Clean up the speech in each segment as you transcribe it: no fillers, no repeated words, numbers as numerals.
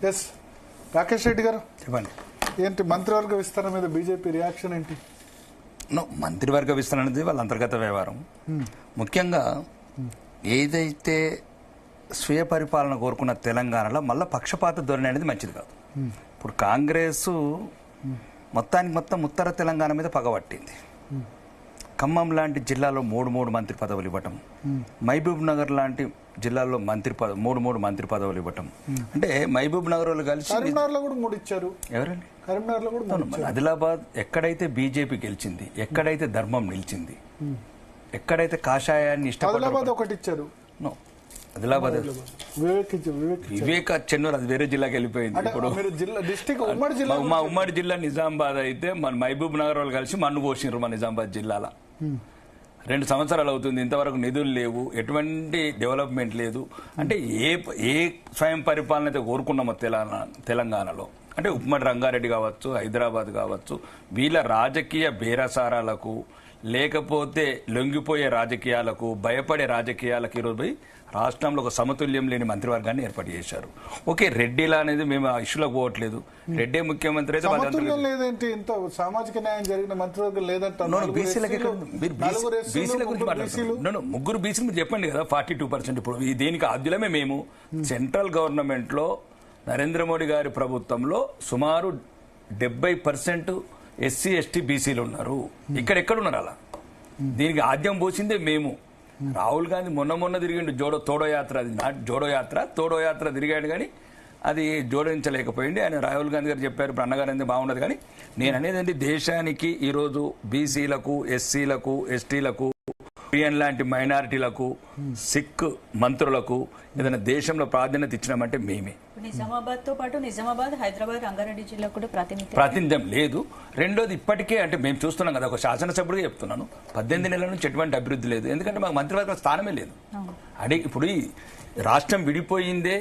Yes Rakesh Reddy గారు చెప్పండి. ఏంటి మంత్రివర్గ విస్తరణ మీద బీజేపీ రియాక్షన్ ఏంటి? మంత్రివర్గ విస్తరణ అనేది వాళ్ళ అంతర్గత వ్యవహారం. ముఖ్యంగా ఏదైతే స్వీయ పరిపాలన కోరుకున్న తెలంగాణలో మళ్ళీ పక్షపాత ధోరణి అనేది మంచిది కాదు. ఇప్పుడు కాంగ్రెస్ మొత్తానికి మొత్తం ఉత్తర తెలంగాణ మీద పగబట్టింది. ఖమ్మం లాంటి జిల్లాలో మూడు మంత్రి పదవులు ఇవ్వటం, మహబూబ్ నగర్ లాంటి జిల్లాల్లో మూడు మంత్రి పదవులు ఇవ్వటం. అంటే మహబూబ్ నగర్ వాళ్ళు కలిసి కరీంనగర్లో కూడా 3 ఇచ్చారు. ఎవరండి? కరీంనగర్లో కూడా 3 ఇచ్చారు. ఆదిలాబాద్ ఎక్కడైతే బీజేపీ గెలిచింది, ఎక్కడైతే ధర్మం నిలిచింది, ఎక్కడైతే కాషాయాన్ని ఆదిలాబాద్ 1 ఇచ్చారు. ఆదిలాబాద్ వివేక్ చెన్నూరు అది వేరే జిల్లాకి వెళ్ళిపోయింది. ఇప్పుడు మా ఉమ్మడి జిల్లా నిజామాబాద్ అయితే మన మహబూబ్ నగర్ వాళ్ళు కలిసి మన్ను పోసినారు మా నిజామాబాద్ జిల్లాలో. 2 సంవత్సరాలు అవుతుంది, ఇంతవరకు నిధులు లేవు, ఎటువంటి డెవలప్మెంట్ లేదు. అంటే ఏ స్వయం పరిపాలన అయితే కోరుకున్నామో తెలంగాణలో, అంటే ఉమ్మడి రంగారెడ్డి కావచ్చు, హైదరాబాద్ కావచ్చు, వీళ్ళ రాజకీయ బేరసారాలకు లేకపోతే లొంగిపోయే రాజకీయాలకు భయపడే రాజకీయాలకు ఈరోజు పోయి రాష్ట్రంలో ఒక సమతుల్యం లేని మంత్రివర్గాన్ని ఏర్పాటు చేశారు. ఓకే, రెడ్డిలా అనేది మేము ఆ ఇష్యూలోకి పోవట్లేదు. రెడ్డే ముఖ్యమంత్రి అయితే సామాజిక న్యాయం జరిగిన మంత్రివర్గం లేదంటే ముగ్గురు బీసీలు మీరు చెప్పండి కదా 42%. ఇప్పుడు దీనికి ఆద్యులమే మేము సెంట్రల్ గవర్నమెంట్ లో నరేంద్ర మోడీ గారి ప్రభుత్వంలో సుమారు 70% ఎస్సీ ఎస్టీ బీసీలు ఉన్నారు. ఎక్కడున్నారు అలా? దీనికి ఆద్యం పోసిందే మేము. రాహుల్ గాంధీ మొన్న తిరిగిండు తోడో యాత్ర, అది నాట్ జోడో యాత్ర, తోడో యాత్ర తిరిగాడు, కానీ అది జోడించలేకపోయింది. ఆయన రాహుల్ గాంధీ గారు చెప్పారు ఇప్పుడు అన్నగారు అనేది బాగున్నది. కానీ నేను అనేది ఏంటి, దేశానికి ఈరోజు బీసీలకు, ఎస్సీలకు, ఎస్టీలకు, క్రిస్టియన్ లాంటి మైనారిటీలకు, సిక్ మంత్రులకు ఏదైనా దేశంలో ప్రాధాన్యత ఇచ్చినామంటే మేమే. నిజామాబాద్ తో పాటు నిజామాబాద్, హైదరాబాద్, రంగారెడ్డి జిల్లా కూడా ప్రాతినిధ్యం లేదు. రెండోది, ఇప్పటికే అంటే మేము చూస్తున్నాం కదా, ఒక శాసనసభ్యుడిగా చెప్తున్నాను, 18 నెలల నుంచి ఎటువంటి అభివృద్ధి లేదు. ఎందుకంటే మాకు మంత్రివర్గ స్థానమే లేదు. ఇప్పుడు రాష్ట్రం విడిపోయిందే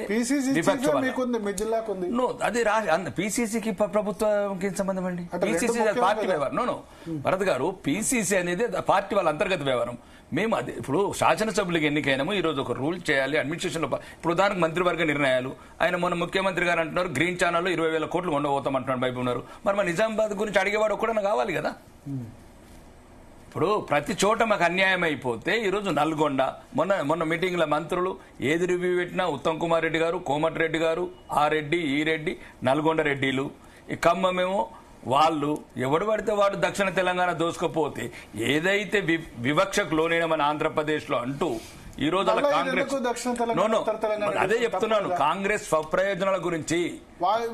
అది పీసీసీకి ప్రభుత్వానికి సంబంధం అండి. పీసీసీ పార్టీ వ్యవహారం. భరత్ గారు, పీసీసీ అనేది పార్టీ వాళ్ళ అంతర్గత వ్యవహారం. మేము అదే ఇప్పుడు శాసనసభ్యులకు ఎన్నికైనాము, ఈ రోజు ఒక రూల్ చేయాలి అడ్మినిస్ట్రేషన్ లో. ఇప్పుడు ఉదాహరణకు మంత్రివర్గ నిర్ణయాలు, ఆయన మొన్న ముఖ్యమంత్రి గారు అంటున్నారు గ్రీన్ ఛానల్లో 20,000 కోట్లు ఉండబోతామంటున్నారు భయపడినారు. మరి మా నిజామాబాద్ గురించి అడిగేవాడు ఒక్కడన్నా కావాలి కదా. ఇప్పుడు ప్రతి చోట మాకు అన్యాయం అయిపోతే ఈరోజు నల్గొండ మొన్న మీటింగ్ల మంత్రులు ఏది రివ్యూ పెట్టినా ఉత్తమ్ కుమార్ రెడ్డి గారు, కోమటిరెడ్డి గారు, ఆ రెడ్డి ఈ రెడ్డి, నల్గొండ రెడ్డిలు, ఈ ఖమ్మమేమో వాళ్ళు ఎవడు పడితే వాడు దక్షిణ తెలంగాణ దోసుకపోతే ఏదైతే వివక్షకు లోనైన మన ఆంధ్రప్రదేశ్ లో అంటూ ఈ రోజు కాంగ్రెస్ అదే చెప్తున్నాను, కాంగ్రెస్ స్వప్రయోజనాల గురించి.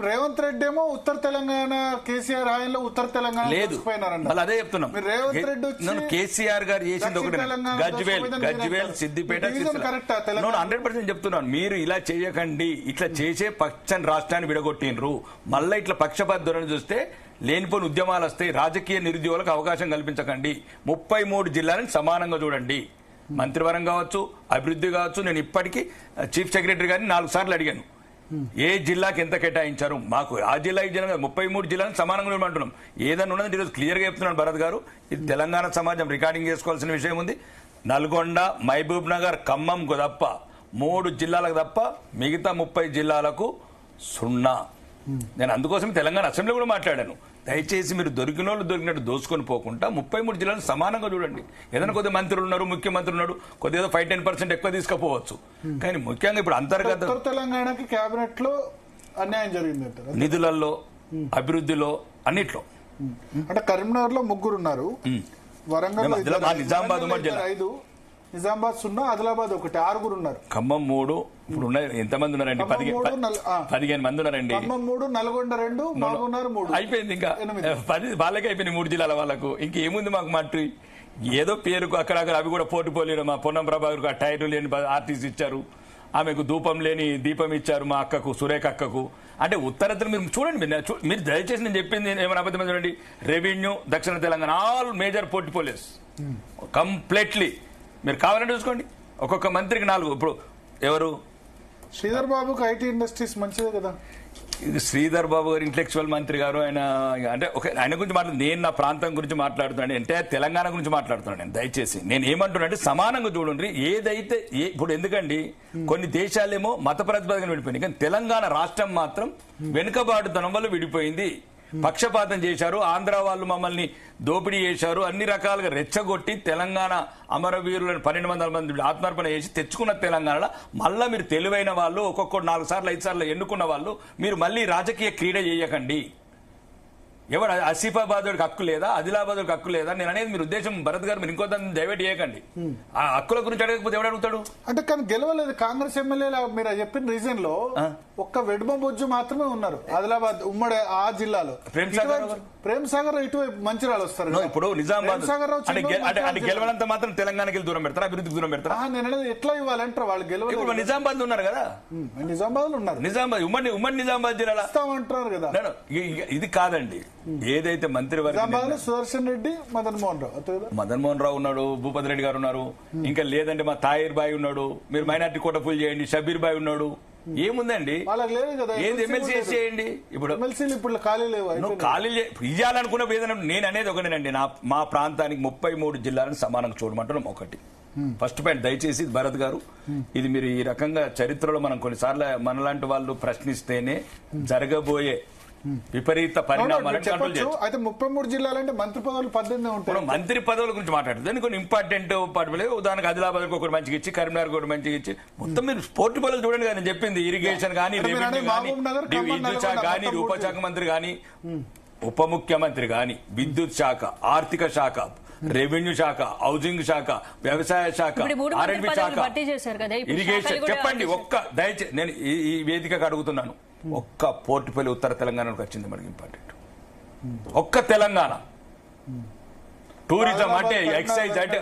రేవంత్ రెడ్డి ఏమో ఉత్తర తెలంగాణ కేసీఆర్ హాయంలో ఉత్తర తెలంగాణ లేదు, అదే చెప్తున్నాం. రేవంత్ రెడ్డి కేసీఆర్ గారు చేసింది ఒకటి, గజ్వేల్ సిద్దిపేట 100% చెప్తున్నాను. మీరు ఇలా చేయకండి, ఇట్లా చేసే పచ్చని రాష్ట్రాన్ని విడగొట్టినరు. మళ్ళీ ఇట్లా పక్షపాత ధోరణి చూస్తే లేనిపోని ఉద్యమాలు వస్తాయి. రాజకీయ నిరుద్యోగులకు అవకాశం కల్పించకండి. 33 జిల్లాలను సమానంగా చూడండి. మంత్రివరం కావచ్చు, అభివృద్ధి కావచ్చు. నేను ఇప్పటికీ చీఫ్ సెక్రటరీ గారిని 4 సార్లు అడిగాను, ఏ జిల్లాకి ఎంత కేటాయించారు. మాకు ఆ జిల్లా ఈ జిల్లా 33 జిల్లాలను సమానంగా చూడమంటున్నాం. ఏదైనా ఉన్నది ఈరోజు క్లియర్ గా చెప్తున్నాను భరత్ గారు. ఇది తెలంగాణ సమాజం రికార్డింగ్ చేసుకోవాల్సిన విషయం ఉంది. నల్గొండ, మహబూబ్ నగర్, ఖమ్మంకు తప్ప 3 జిల్లాలకు తప్ప మిగతా 30 జిల్లాలకు 0. నేను అందుకోసం తెలంగాణ అసెంబ్లీ కూడా మాట్లాడాను. దయచేసి మీరు దొరికినట్టు దోసుకొని పోకుండా 33 జిల్లాలను సమానంగా చూడండి. ఏదైనా కొద్దిగా మంత్రులు ఉన్నారు, ముఖ్యమంత్రి ఉన్నాడు, కొద్దిగా 5-10% ఎక్కువ తీసుకుపోవచ్చు. కానీ ముఖ్యంగా ఇప్పుడు అంతర్గత తెలంగాణకి కేబినెట్ లో అన్యాయం జరిగింది, నిధులలో, అభివృద్ధిలో, అన్నిట్లో. అంటే కరీంనగర్ లో 3 ఉన్నారు, వరంగల్, నిజామాబాద్ 5, నిజామాబాద్ 0, ఆదిలాబాద్ 1, 6 ఉన్నారు. ఖమ్మం 3 ఇప్పుడు ఉన్నాయి. ఎంతమంది ఉన్నారండి? 15 మంది ఉన్నారండి. ఖమ్మం 3, నల్గొండ 2, మహబూబ్నగర్ 3. అయిపోయింది. ఇంకా 10 వాళ్ళకే అయిపోయింది 3 జిల్లాల వాళ్ళకు. ఇంకేముంది మాకు మంత్రి? ఏదో పేరుకు అక్కడక్కడ అవి కూడా పోటీపోలేరు. మా పొన్నం ప్రభాకర్కు ఆ టైరు లేని ఆర్టీసీ ఇచ్చారు, ఆమెకు ధూపం లేని దీపం ఇచ్చారు, మా అక్కకు సురేఖ అక్కకు. అంటే ఉత్తరత్ర మీరు చూడండి, మీరు దయచేసి నేను చెప్పింది ఏమైనా అబద్ధం చూడండి. రెవెన్యూ, దక్షిణ Telangana, all major portfolios completely మీరు కావాలంటే చూసుకోండి. ఒక్కొక్క మంత్రికి 4. ఇప్పుడు ఎవరు? శ్రీధర్ బాబుకి ఐటీ ఇండస్ట్రీస్ మంచిదే కదా. శ్రీధర్ బాబు గారు ఇంటలెక్చువల్ మంత్రి గారు, ఆయన అంటే ఆయన గురించి నేను నా ప్రాంతం గురించి మాట్లాడుతున్నాను, అంటే తెలంగాణ గురించి మాట్లాడుతున్నాను. నేను దయచేసి నేను ఏమంటున్నా అంటే సమానంగా చూడండి. ఏదైతే ఇప్పుడు ఎందుకండి కొన్ని దేశాలేమో మత ప్రతిపాదన విడిపోయింది, కానీ తెలంగాణ రాష్ట్రం మాత్రం వెనుకబాటుతనం వల్ల విడిపోయింది. పక్షపాతం చేశారు, ఆంధ్ర వాళ్ళు మమ్మల్ని దోపిడీ చేశారు, అన్ని రకాలుగా రెచ్చగొట్టి తెలంగాణ అమరవీరులను 1200 మంది ఆత్మార్పణ చేసి తెచ్చుకున్న తెలంగాణలో మళ్ళా మీరు తెలివైన వాళ్ళు ఒక్కొక్కటి 4 సార్లు 5 సార్లు ఎన్నుకున్న వాళ్ళు మీరు మళ్ళీ రాజకీయ క్రీడ చేయకండి. ఎవడు ఆసిఫాబాద్ హక్కు లేదా, ఆదిలాబాద్ హక్కు లేదా? నేను అనేది మీరు ఉద్దేశం భరత్ గారు, మీరు ఇంకో డైవర్ట్ చేయకండి. ఆ హక్కుల గురించి అడగకపోతే ఎవడు అడుగుతాడు? అంటే కానీ గెలవలేదు కాంగ్రెస్ ఎమ్మెల్యేలు. మీరు చెప్పిన రీజన్ లో ఒక్క వెడ్మ బొజ్జు మాత్రమే ఉన్నారు ఆదిలాబాద్ ఉమ్మడి ఆ జిల్లాలో. ప్రేమ్ సాగర్ ఇటువైపు మంచిర్యాల వస్తారు. ఇప్పుడు నిజామాబాద్ అంటే గెలవనంత మాత్రం తెలంగాణకి దూరం పెడతారా, అభివృద్ధికి దూరం పెడతారా? నేను అనేది ఎట్లా ఇవ్వాలంటారు వాళ్ళు గెలవలేదు. నిజామాబాద్ ఉన్నారు కదా, నిజామాబాద్ లో ఉన్నారు, నిజామాబాద్ ఉమ్మడి నిజామాబాద్ జిల్లాలో ఇస్తామంటారు కదా. ఇది కాదండి. ఏదైతే మంత్రివర్గం సుదర్శన్ రెడ్డి, మదన్ మోహన్ రావు ఉన్నాడు, భూపతి రెడ్డి గారు ఉన్నారు, ఇంకా లేదంటే మా తాయిర్ బాయ్ ఉన్నాడు, మీరు మైనార్టీ కోట ఫుల్ చేయండి, షబీర్ బాయ్ ఉన్నాడు, ఏముందండి ఏది ఎమ్మెల్సీ చేయండి. ఇప్పుడు ఖాళీ లేవు, ఖాళీ ఇవ్వాలనుకున్న ఏదైనా నేను అనేది ఒకటేనండి, మా ప్రాంతానికి 33 జిల్లాలను సమానంగా చూడమంటున్నాం. ఒకటి ఫస్ట్ పాయింట్, దయచేసి భరత్ గారు, ఇది మీరు ఈ రకంగా చరిత్రలో మనం కొన్నిసార్లు మనలాంటి వాళ్ళు ప్రశ్నిస్తేనే జరగబోయే విపరీత పరిణామాలను కంట్రోల్ చేయొచ్చు. అయితే 33 జిల్లాలంటే మంత్రి పదవులు 18 ఉంటాయి. మంత్రి పదవుల గురించి మాట్లాడుతుంది కొన్ని ఇంపార్టెంట్ పదవులు. ఉదాహరణకు ఆదిలాబాద్ ఒకటి మంచిగా ఇచ్చి, కరీంనగర్ ఒకటి మంచిగా ఇచ్చి, మొత్తం మీరు స్పోర్ట్ పదవులు చూడండి కదా. నేను చెప్పింది ఇరిగేషన్ కానీ, విద్యుత్ శాఖ కానీ, రూపశాఖ మంత్రి కానీ, ఉప ముఖ్యమంత్రి కానీ, విద్యుత్ శాఖ, ఆర్థిక శాఖ, రెవెన్యూ శాఖ, హౌసింగ్ శాఖ, వ్యవసాయ శాఖ, ఆర్ఎండ్బి శాఖ, ఇరిగేషన్. చెప్పండి ఒక్క దయచేసి నేను ఈ వేదికకు అడుగుతున్నాను, ఒక్క పోర్టుపల్లి ఉత్తర తెలంగాణకు వచ్చింది మనకి ఇంపార్టెంట్. ఒక్క తెలంగాణ టూరిజం అంటే ఎక్సైజ్ అంటే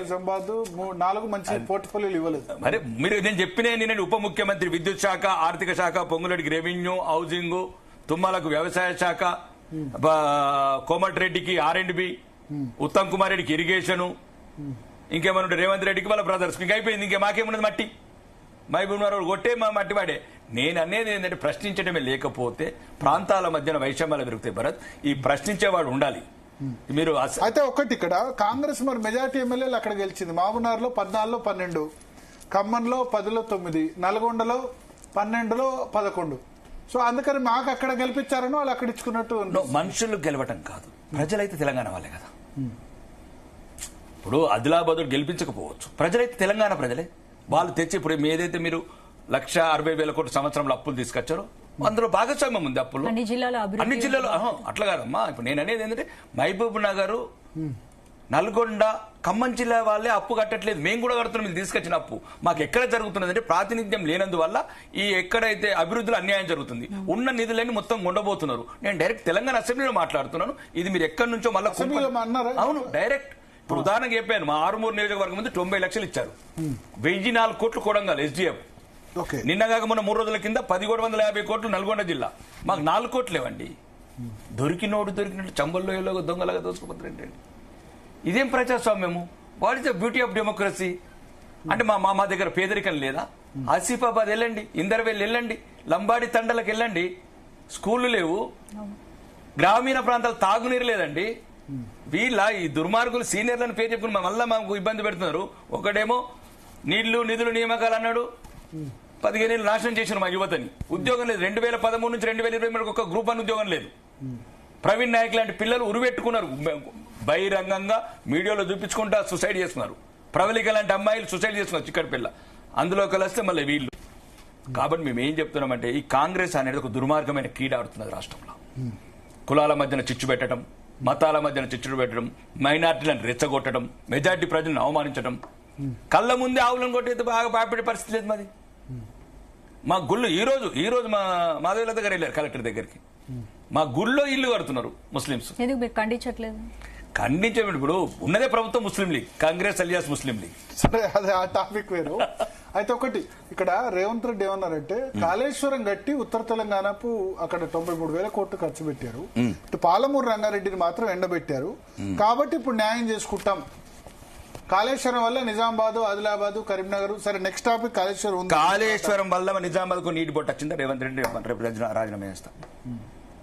4 మంచి పోర్ట్ఫోలియోలు ఇవ్వలేదు. మరి మీరు నేను చెప్పిన నేను ఉప ముఖ్యమంత్రి విద్యుత్ శాఖ, ఆర్థిక శాఖ, పొంగులేటికి రెవెన్యూ, హౌసింగ్, తుమ్మలకు వ్యవసాయ శాఖ, కోమటిరెడ్డికి ఆర్ఎండ్బి, ఉత్తమ్ కుమార్ రెడ్డికి ఇరిగేషను, ఇంకేమన్నా రేవంత్ రెడ్డికి వాళ్ళ బ్రదర్స్. ఇంకా అయిపోయింది, ఇంకా మాకేమున్నది మట్టి. మహబూబ్ నగర్ కొట్టే మా మట్టి వాడే. నేను అనేది ఏంటంటే ప్రశ్నించడమే, లేకపోతే ప్రాంతాల మధ్యన వైషమ్యాలు పెరుగుతాయి. భరత్, ఈ ప్రశ్నించేవాడు ఉండాలి. మీరు అయితే ఒకటి ఇక్కడ కాంగ్రెస్ మరి మెజార్టీ ఎమ్మెల్యేలు అక్కడ గెలిచింది. మహబూబ్నగర్లో 14లో 12, ఖమ్మంలో 10లో 9, నల్గొండలో 12లో 11. సో అందుకని మాకు అక్కడ గెలిపించారని వాళ్ళు అక్కడ ఇచ్చుకున్నట్టు. మనుషులు గెలవటం కాదు, ప్రజలైతే తెలంగాణ వాళ్ళే కదా. ఇప్పుడు ఆదిలాబాద్ గెలిపించకపోవచ్చు, ప్రజలైతే తెలంగాణ ప్రజలే. వాళ్ళు తెచ్చి ఇప్పుడు ఏదైతే మీరు 1,60,000 కోట్ల సంవత్సరంలో అప్పులు తీసుకొచ్చారో అందులో భాగస్వామ్యం ఉంది. అప్పులు అన్ని జిల్లాలో అట్లా కాదమ్మా. ఇప్పుడు నేను అనేది ఏంటంటే మహబూబ్ నగర్, నల్గొండ, ఖమ్మం జిల్లా వాళ్ళే అప్పు కట్టట్లేదు, మేము కూడా కడుతున్నాం. మీరు తీసుకొచ్చిన అప్పు మాకు ఎక్కడ జరుగుతున్నదంటే ప్రాతినిధ్యం లేనందువల్ల ఈ ఎక్కడైతే అభివృద్ధిలో అన్యాయం జరుగుతుంది. ఉన్న నిధులన్నీ మొత్తం ఉండబోతున్నారు. నేను డైరెక్ట్ తెలంగాణ అసెంబ్లీలో మాట్లాడుతున్నాను. ఇది మీరు ఎక్కడి నుంచో మళ్ళీ అవును డైరెక్ట్. ఇప్పుడు ఉదాహరణకు చెప్పాను, మా ఆరుమూరు నియోజకవర్గం ముందు 90 లక్షలు ఇచ్చారు, 1004 కోట్లు కొడంగల్ ఎస్డిఎఫ్. నిన్నగాక మొన్న 3 రోజుల కింద 1150 కోట్లు నల్గొండ జిల్లా. మాకు 4 కోట్లు లేవండి. దొరికినట్టు చంబల్లో దొంగలాగా దోచుకుపోతారంటే ఇదేం ప్రజాస్వామ్యము? What is the beauty of democracy? అంటే మా దగ్గర పేదరికం లేదా? ఆసిఫాబాద్ వెళ్ళండి, ఇందర్వేల్ వెళ్ళండి, లంబాడి తండలకు వెళ్ళండి, స్కూళ్లు లేవు, గ్రామీణ ప్రాంతాలు తాగునీరు లేదండి. వీళ్ళ ఈ దుర్మార్గులు సీనియర్లను పేరు చెప్పుకుని మళ్ళీ మాకు ఇబ్బంది పెడుతున్నారు. ఒకడేమో నిధులు నియామకాలు అన్నాడు, 15 ఏళ్ళు నాశనం చేసిన మా యువతని. ఉద్యోగం లేదు. 2013 నుంచి 2020 మనకు ఒక గ్రూప్ అని ఉద్యోగం లేదు. ప్రవీణ్ నాయక్ లాంటి పిల్లలు ఉరిపెట్టుకున్నారు, బహిరంగంగా మీడియాలో చూపించుకుంటా సూసైడ్ చేస్తున్నారు. ప్రవళిక లాంటి అమ్మాయిలు సూసైడ్ చేస్తున్నారు, చిక్కడి పిల్ల. అందులో కలిస్తే మళ్ళీ వీళ్ళు. కాబట్టి మేము ఏం చెప్తున్నామంటే ఈ కాంగ్రెస్ అనేది ఒక దుర్మార్గమైన క్రీడ ఆడుతున్నది రాష్ట్రంలో. కులాల మధ్యన చిచ్చు పెట్టడం, మతాల మధ్యన చిచ్చుడు పెట్టడం, మైనార్టీలను రెచ్చగొట్టడం, మెజార్టీ ప్రజలను అవమానించడం, కళ్ళ ముందే ఆవులను కొట్టేది బాగా బాపడే పరిస్థితి లేదు మాది. మా గుళ్ళు ఈ రోజు మా మాధవీలత గారు వెళ్ళారు కలెక్టర్ దగ్గరికి. మా గుళ్ళో ఇల్లు కడుతున్నారు ముస్లింస్. ఖండించే ఇప్పుడు ఉన్నదే ప్రభుత్వం ముస్లిం లీగ్, కాంగ్రెస్ అలియాస్ ముస్లిం లీగ్. సరే, అదే ఆ టాపిక్ వేరు. అయితే ఒకటి ఇక్కడ రేవంత్ రెడ్డి ఏమన్నారంటే కాళేశ్వరం గట్టి ఉత్తర తెలంగాణకు అక్కడ 93,000 కోట్లు ఖర్చు పెట్టారు, ఇటు పాలమూరు రంగారెడ్డిని మాత్రం ఎండబెట్టారు, కాబట్టి ఇప్పుడు న్యాయం చేసుకుంటాం. కాళేశ్వరం వల్ల నిజామాబాద్, ఆదిలాబాద్, కరీంనగర్. సరే నెక్స్ట్ టాపిక్ కాళేశ్వరం ఉంది. కాళేశ్వరం వల్ల నిజామాబాద్ కు నీటి బొట్టు వచ్చిందా? రేవంత్ రెడ్డి రేపు రాజీనామా చేస్తాం.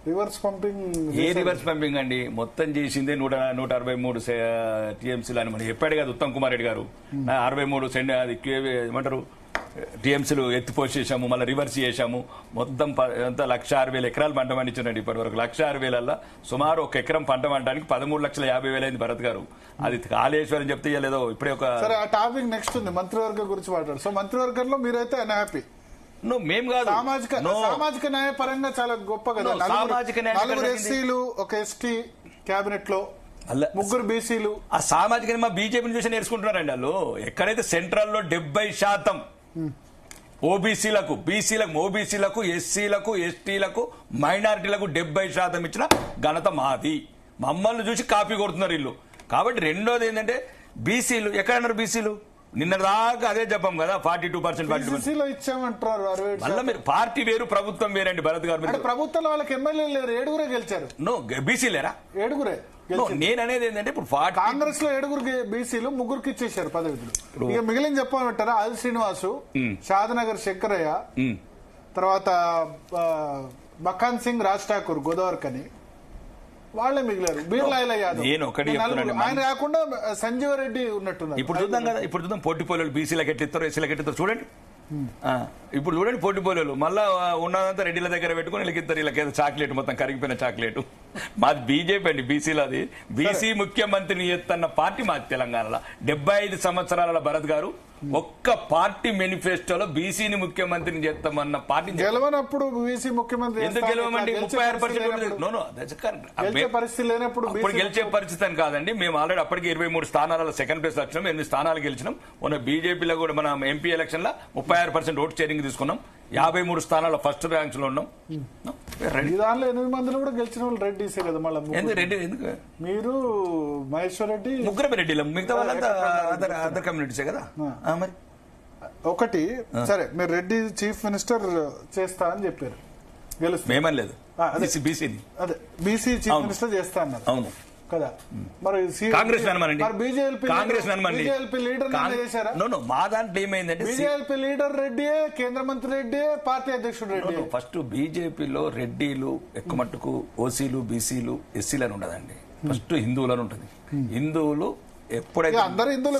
రివర్స్ పంపింగ్ ఏ రివర్స్ పంపింగ్ అండి? మొత్తం చేసిందే 163 టీఎంసీలు అని మనం చెప్పాడు కదా ఉత్తమ్ కుమార్ రెడ్డి గారు. 63 ఏమంటారు టీఎంసీలు ఎత్తిపోసేసాము, మళ్ళీ రివర్స్ చేశాము. మొత్తం 1,06,000 ఎకరాలు పంట పండించారండి ఇప్పటి వరకు. 106,000 సుమారు ఒక ఎకరం పంట పండడానికి 13,50,000 అయింది భరత్ గారు. అది కాళేశ్వరం చెప్తే లేదో ఇప్పుడే ఒక. సరే ఆ టాపిక్ నెక్స్ట్ ఉంది, మంత్రివర్గం గురించి మాట్లాడు. సో మంత్రివర్గంలో మీరైతే అన్హ్యాపీ? మేము కాదు, సామాజిక న్యాయ పరంగా చాలా గొప్ప కదా. నలుగురు ఎస్సీలు, ఒక ఎస్టీ క్యాబినెట్ లో, 3 బీసీలు. ఆ సామాజిక మా బీజేపీని చూసి నేర్చుకుంటున్నారండి వాళ్ళు. ఎక్కడైతే సెంట్రల్ లో 70% ఓబీసీలకు, బీసీలకు, ఓబీసీలకు, ఎస్సీలకు, ఎస్టీలకు, మైనారిటీలకు 70% ఇచ్చిన ఘనత మాది. మమ్మల్ని చూసి కాపీ కొడుతున్నారు వీళ్ళు. కాబట్టి రెండోది ఏంటంటే బీసీలు ఎక్కడన్నారు? బీసీలు నిన్న దాకా అదే చెప్పాం కదా, 42% ఇచ్చామంటారు. మళ్ళీ మీరు పార్టీ వేరు ప్రభుత్వం వేరండి భరత్ గారు. ప్రభుత్వంలో వాళ్ళకి ఎమ్మెల్యేలు లేరు, 7గురే గెలిచారు. నో బీసీ లేరా? 7గురే. నేను అనేది ఏంటంటే ఇప్పుడు కాంగ్రెస్ లో 7 బీసీలు, 3 ఇచ్చేశారు పదవిలు. ఇక మిగిలిన చెప్పమంటారా? ఆది శ్రీనివాసు, షాదనగర్ శంకరయ్య, తర్వాత మకాన్ సింగ్, రాజ్ ఠాకూర్, గోదావరి కని, వాళ్ళే మిగిలారు. బీర్లాయిల యాదవ్. నేను ఒకటి ఆయన కాకుండా సంజీవ రెడ్డి ఉన్నట్టున్నారు. ఇప్పుడు చూద్దాం కదా, ఇప్పుడు చూద్దాం పోటీపోలేలు బీసీలకు ఎట్టిస్తారు, ఎస్సీలకు ఎట్టిస్తారు చూడండి. ఇప్పుడు చూడండి పోటీపోలేలు మళ్ళా ఉన్నదంతా రెడ్డిల దగ్గర పెట్టుకుని వీళ్ళకిద్దరు, వీళ్ళకేదో చాక్లెట్ మొత్తం కరిగిపోయిన చాక్లెట్. మాది బీజేపీ అండి, బీసీలో. అది బీసీ ముఖ్యమంత్రిని ఎత్తన్న పార్టీ మాది తెలంగాణలో. 75 సంవత్సరాల భరత్ గారు ఒక్క పార్టీ మేనిఫెస్టోలో బీసీని ముఖ్యమంత్రిని చేస్తామన్న పార్టీ గెలవనప్పుడు బీసీ ముఖ్యమంత్రి ఎందుకు గెలవమండి? 36% పరిస్థితి లేనప్పుడు ఇప్పుడు గెలిచే పరిస్థితి అని కాదండి. మేము ఆల్రెడీ అప్పటికి 23 స్థానాలలో సెకండ్ ప్లేస్ వచ్చినాం, 8 స్థానాలు గెలిచినాం. మన బీజేపీలో కూడా మన ఎంపీ ఎలక్షన్ లో 36% ఓట్ షేరింగ్ తీసుకున్నాం. 53 స్థానాల్లో ఫస్ట్ ర్యాంక్స్ లో ఉన్నాం. దానిలో 8 మందిలో కూడా గెలిచిన వాళ్ళు రెడ్డిసే కదా. మళ్ళీ రెడ్డి ఎందుకు? మీరు మహేశ్వర్ రెడ్డి, ముగ్గురు రెడ్డిలో, మిగతా వాళ్ళంతా అదర్ కమ్యూనిటీసే కదా. మరి ఒకటి సరే, మీరు రెడ్డి చీఫ్ మినిస్టర్ చేస్తా అని చెప్పారు, గెలుస్తుంది. మేమనలేదు, బీసీని అదే బీసీ చీఫ్ మినిస్టర్ చేస్తా అన్నారు. అవును కదా. మరి కాంగ్రెస్ బీజేపీ లీడర్ చేశారా? మా దాంట్లో ఏమైందంటే బీజేపీ లీడర్ రెడ్డియే, కేంద్ర మంత్రి రెడ్డియే, పార్టీ అధ్యక్షుడు రెడ్డి. ఫస్ట్ బీజేపీలో రెడ్డిలు ఎక్కువ మట్టుకు, ఓసీలు, బీసీలు, ఎస్సీలు అని ఉండదండి. ఫస్ట్ హిందువులను ఉంటుంది. హిందువులు ఎప్పుడైతే అందరూ హిందువులు,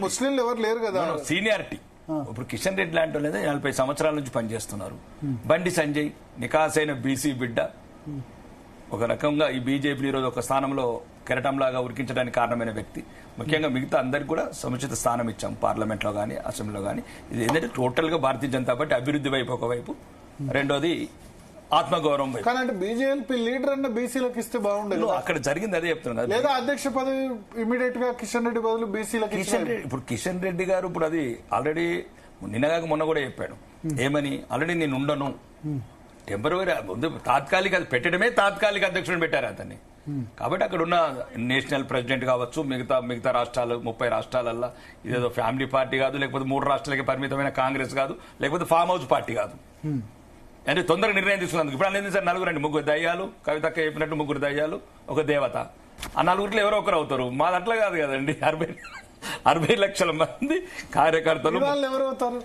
ముస్లింలు ఎవరు లేరు కదా. సీనియారిటీ ఇప్పుడు కిషన్ రెడ్డి లాంటి వాళ్ళు 40 సంవత్సరాల నుంచి పనిచేస్తున్నారు. బండి సంజయ్ నికాసైన బీసీ బిడ్డ. ఒక రకంగా ఈ బీజేపీ ఈరోజు ఒక స్థానంలో కెరటంలాగా ఉరికించడానికి కారణమైన వ్యక్తి. ముఖ్యంగా మిగతా అందరికి కూడా సముచిత స్థానం ఇచ్చాం పార్లమెంట్ లో గానీ, అసెంబ్లీలో గానీ. ఇది ఏంటంటే టోటల్ గా భారతీయ జనతా పార్టీ అభివృద్ధి వైపు ఒకవైపు, రెండోది ఆత్మగౌరవం వైపు. కానీ బీజేపీ లీడర్ అన్న బీసీలకు ఇస్తే బాగుండదు. అక్కడ జరిగింది అదే చెప్తున్నారు. లేదా అధ్యక్ష పదవి ఇమీడియట్ గా కిషన్ రెడ్డి బదులు బీసీలకు. ఇప్పుడు కిషన్ రెడ్డి గారు ఇప్పుడు అది ఆల్రెడీ నిన్నగాక మొన్న కూడా చెప్పాడు. ఏమని? ఆల్రెడీ నేను ఉండను, టెంపరరీ తాత్కాలిక, పెట్టడమే తాత్కాలిక అధ్యక్షుడిని పెట్టారు అతన్ని. కాబట్టి అక్కడ ఉన్న నేషనల్ ప్రెసిడెంట్ కావచ్చు, మిగతా రాష్ట్రాలు 30 రాష్ట్రాలల్లో ఇదేదో ఫ్యామిలీ పార్టీ కాదు, లేకపోతే 3 రాష్ట్రాలకి పరిమితమైన కాంగ్రెస్ కాదు, లేకపోతే ఫామ్ హౌస్ పార్టీ కాదు. అంటే తొందరగా నిర్ణయం తీసుకున్నందుకు ఇప్పుడు అనేది సార్ 4 అండి, 3 దయ్యాలు, కవితక్క చెప్పినట్టు 3 దయ్యాలు, ఒక దేవత. ఆ 4 ఎవరో ఒకరు అవుతారు. మాది అట్లా కాదు కదండి. 60 లక్షల మంది కార్యకర్తలు ఎవరు అవుతారు?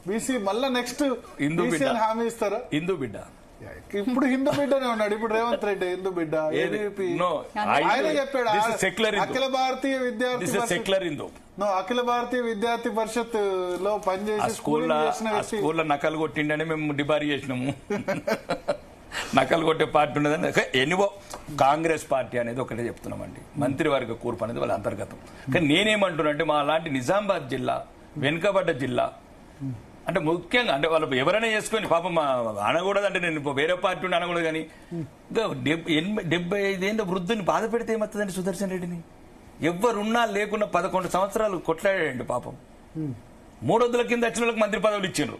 బీసీ మళ్ళా నెక్స్ట్ హిందూ బిడ్డ హామీ ఇస్తారా? హిందూ బిడ్డ ఇప్పుడు హిందూ బిడ్డనే ఉన్నాడు. ఇప్పుడు రేవంత్ రెడ్డి హిందూ బిడ్డ. ఆయన చెప్పాడు అఖిల భారతీయ విద్యార్థి పరిషత్ లో పనిచేసి స్కూల్లో నకలు కొట్టిండని మేము డిబారీ చేసినాము. నకలు కొట్టే పార్టీ ఉన్నదని. ఎనివో కాంగ్రెస్ పార్టీ అనేది ఒకటే చెప్తున్నామండి, మంత్రివర్గ కూర్పు అనేది వాళ్ళ అంతర్గతం. కానీ నేనేమంటున్నా అంటే మా లాంటి నిజామాబాద్ జిల్లా వెనుకబడ్డ జిల్లా అంటే ముఖ్యంగా అంటే వాళ్ళు ఎవరైనా చేసుకొని పాపం అనకూడదు. అంటే నేను వేరే పార్టీ ఉండి అనకూడదు. కానీ 75 ఏళ్ళ వృద్ధుని బాధ పెడితే ఏమవుతుందండి? సుదర్శన్ రెడ్డిని ఎవరున్నా లేకున్నా 11 సంవత్సరాలు కొట్లాడండి పాపం. 300 కింద వచ్చిన వాళ్ళకి మంత్రి పదవులు ఇచ్చిండ్రు.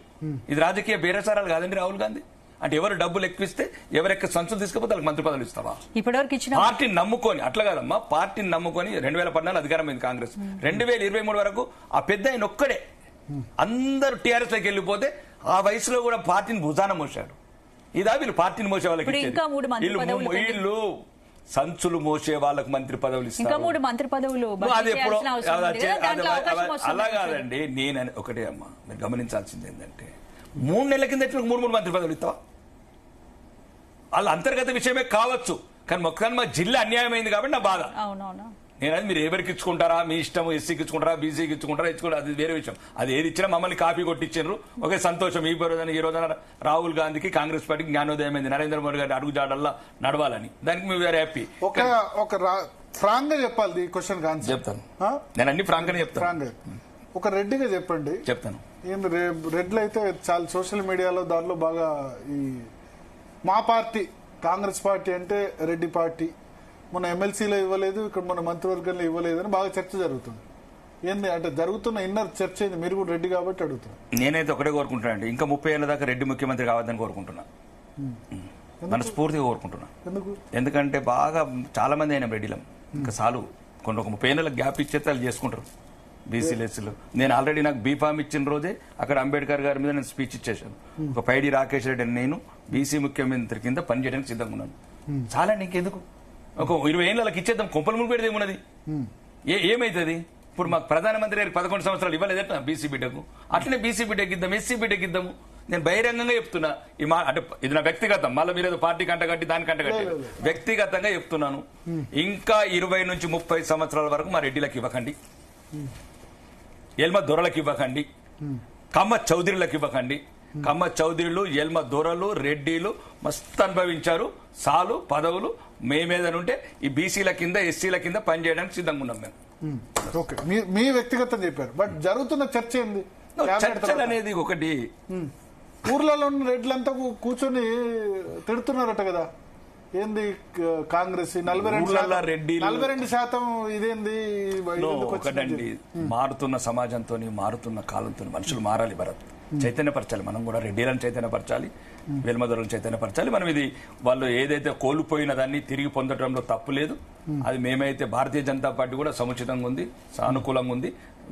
ఇది రాజకీయ బేరసారాలు కాదండి రాహుల్ గాంధీ. అంటే ఎవరు డబ్బులు ఎక్కువిస్తే, ఎవరెక్క సంచులు తీసుకపోతే వాళ్ళకి మంత్రి పదవులు ఇస్తావా? పార్టీని నమ్ముకొని అట్లా కాదమ్మా, పార్టీని నమ్ముకొని 2014 అధికారమైంది కాంగ్రెస్. 2023 వరకు ఆ పెద్ద ఆయన ఒక్కడే. అందరూ టీఆర్ఎస్ లోకి వెళ్ళిపోతే ఆ వయసులో కూడా పార్టీని భుజాన మోసాడు. ఇదా వీళ్ళు పార్టీని మోసే వాళ్ళకి వీళ్ళు సంచులు మోసే వాళ్ళకు మంత్రి పదవులు ఇంకా ఇస్తారు 3 మంత్రి పదవులు అది ఎప్పుడో అలా అలా కాదండి. నేను ఒకటే అమ్మా, మీరు గమనించాల్సింది ఏంటంటే 3 నెలల కింద 3 మంత్రి పదవులు ఇస్తావా? వాళ్ళ అంతర్గత విషయమే కావచ్చు, కానీ మొత్తాన్ని మా జిల్లా అన్యాయమైంది కాబట్టి నా బాధ. అవునవును. నేను అది మీరు ఎవరికి ఇచ్చుకుంటారా, మీ ఇష్టం, ఎస్సీకి ఇచ్చుకుంటారా, బీసీకి ఇచ్చుకుంటారా, అది వేరే విషయం. అది ఏది ఇచ్చినా మమ్మల్ని కాపీ కొట్టించారు, ఒకే సంతోషం. ఈ రోజున రాహుల్ గాంధీకి కాంగ్రెస్ పార్టీకి జ్ఞానోదయం అయింది, నరేంద్ర మోడీ గారి అడుగు జాడల్లా నడవాలని. దానికి మేము వేరే హ్యాపీ. ఒక ఫ్రాంక్ గా చెప్పాలి ఈ క్వశ్చన్ ఆన్సర్ చెప్తాను. నేను అన్ని ఫ్రాంక్ గా చెప్తాను. ఫ్రాంక్ ఒక రెడ్డిగా చెప్పండి. చెప్తాను. రెడ్లు అయితే చాలా సోషల్ మీడియాలో దాంట్లో బాగా ఈ మా పార్టీ కాంగ్రెస్ పార్టీ అంటే రెడ్డి పార్టీ, మన ఎమ్మెల్సీలో ఇవ్వలేదు, ఇక్కడ మన మంత్రివర్గంలో ఇవ్వలేదు అని బాగా చర్చ జరుగుతుంది. ఏంది అంటే జరుగుతున్న ఇన్నర్ చర్చ ఏంది? మీరు కూడా రెడ్డి కాబట్టి అడుగుతున్నా. నేనైతే ఒకటే కోరుకుంటున్నా అండి, ఇంకా 30 ఏళ్ల దాకా రెడ్డి ముఖ్యమంత్రి కావద్దని కోరుకుంటున్నా, మనస్ఫూర్తిగా కోరుకుంటున్నా. ఎందుకంటే బాగా చాలా మంది అయినా రెడ్డిలం, ఇంకా చాలు. కొన్ని 30 ఏళ్ళ గ్యాప్ ఇచ్చేస్తే వాళ్ళు చేసుకుంటారు బీసీలెస్లు. నేను ఆల్రెడీ నాకు బీఫామ్ ఇచ్చిన రోజే అక్కడ అంబేద్కర్ గారి మీద నేను స్పీచ్ ఇచ్చేసాను. ఒక పైడి రాకేష్ రెడ్డి అని నేను బీసీ ముఖ్యమంత్రి కింద పనిచేయడానికి సిద్ధంగా ఉన్నాను. చాలా ఇంకెందుకు ఒక 20 ఏళ్ళకి ఇచ్చేద్దాం, కొంపలు మునిపెడితే ఏమున్నది, ఏమైతుంది? ఇప్పుడు మాకు ప్రధానమంత్రి గారికి 11 సంవత్సరాలు ఇవ్వలేదట బీసీ బిడ్డకు, అట్లనే బీసీ బిడ్డకి ఇద్దాం, ఎస్సీ బిడ్డకి ఇద్దాము. నేను బహిరంగంగా చెప్తున్నా. అంటే ఇది నా వ్యక్తిగతం, మళ్ళీ మీరు ఏదో పార్టీ కంటగట్టి దాని కంటగట్టి, వ్యక్తిగతంగా చెప్తున్నాను. ఇంకా 20 నుంచి 30 సంవత్సరాల వరకు మా రెడ్డిలకు ఇవ్వకండి, ఎల్మ దొరలకు ఇవ్వకండి, కమ్మ చౌదరులకు ఇవ్వకండి. కమ్మ చౌదరులు, ఎల్మ దొరలు, రెడ్డిలు మస్తు అనుభవించారు. సాలు పదవులు మేమేదనుంటే ఈ బీసీల కింద, ఎస్సీల కింద పనిచేయడానికి సిద్ధంగా ఉన్నాం మేము. ఓకే, మీ వ్యక్తిగతం చెప్పారు. బట్ జరుగుతున్న చర్చ ఏంది? చర్చలు అనేది ఒకటి. ఊర్లలో ఉన్న రెడ్లంతా కూర్చొని తిడుతున్నారట కదా, ఏంది కాంగ్రెస్ 42% ఇదేంది? ఒకటండి, మారుతున్న సమాజంతో, మారుతున్న కాలంతో మనుషులు మారాలి. భరత్, చైతన్యపరచాలి. మనం కూడా రెడ్డిలను చైతన్యపరచాలి, వెల్మదొరలను చైతన్యపరచాలి. మనం ఇది వాళ్ళు ఏదైతే కోల్పోయిన దాన్ని తిరిగి పొందడంలో తప్పు లేదు. అది మేమైతే భారతీయ జనతా పార్టీ కూడా సముచితంగా ఉంది, సానుకూలంగా ఉంది.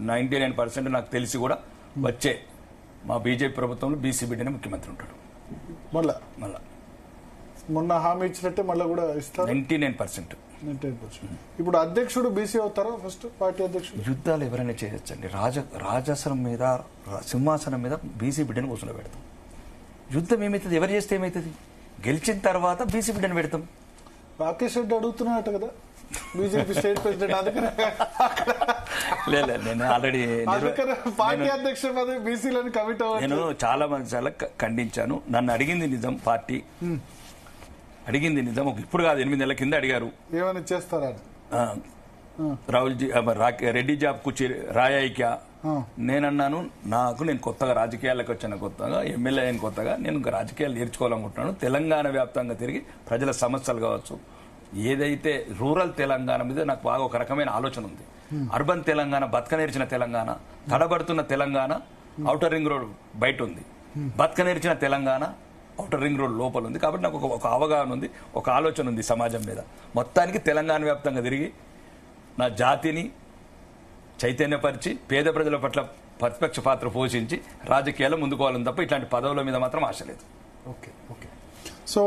99% నాకు తెలిసి కూడా వచ్చే మా బీజేపీ ప్రభుత్వంలో బీసీ బిడ్డనే ముఖ్యమంత్రి ఉంటాడు. మళ్ళా మొన్న హామీ ఇచ్చినట్టే మళ్ళీ కూడా ఇస్తారు. 99%. ఇప్పుడు అధ్యక్షుడు బీసీ అవుతారా? ఫస్ట్ పార్టీ అధ్యక్షుడు. యుద్ధాలు ఎవరైనా చేయొచ్చండి. రాజాసనం మీద, సింహాసనం మీద బీసీ బిడ్డను కూర్చొని పెడతాం. యుద్ధం ఏమైతుంది? ఎవరు చేస్తే ఏమైతుంది? గెలిచిన తర్వాత బీసీ బిడ్డను పెడతాం. రాకేష్ రెడ్డి అడుగుతున్నట్టు కదా బీజేపీ స్టేట్ ప్రెసిడెంట్, అందుకనే నేను ఆల్రెడీ పార్టీ అధ్యక్షుడు పదవి బీసీలను కమిట్ అవ్వాలి. నేను చాలా ఖండించాను. నన్ను అడిగింది నిజం, పార్టీ అడిగింది నిజం. ఇప్పుడు కాదు, 8 నెలల కింద అడిగారు ఏమైనా చేస్తారా రాహుల్జీ, రెడ్డి జాబ్ కు రాయాయికా. నేనన్నాను, నేను కొత్తగా రాజకీయాలకు వచ్చాను, కొత్తగా ఎమ్మెల్యే అయిన కొత్తగా నేను ఇంకా రాజకీయాలు నేర్చుకోవాలనుకుంటున్నాను. తెలంగాణ వ్యాప్తంగా తిరిగి ప్రజల సమస్యలు కావచ్చు, ఏదైతే రూరల్ తెలంగాణ మీద నాకు బాగా ఒక రకమైన ఆలోచన ఉంది. అర్బన్ తెలంగాణ, బతకనేర్చిన తెలంగాణ, తడబడుతున్న తెలంగాణ ఔటర్ రింగ్ రోడ్ బయట ఉంది, బతకనేర్చిన తెలంగాణ ఔటర్ రింగ్ రోడ్ లోపల ఉంది. కాబట్టి నాకు ఒక అవగాహన ఉంది, ఒక ఆలోచన ఉంది సమాజం మీద. మొత్తానికి తెలంగాణ వ్యాప్తంగా తిరిగి నా జాతిని చైతన్యపరిచి పేద ప్రజల పట్ల ప్రతిపక్ష పాత్ర పోషించి రాజకీయాల్లో ముందుకోవాలని తప్ప ఇట్లాంటి పదవుల మీద మాత్రం ఆశ లేదు. సో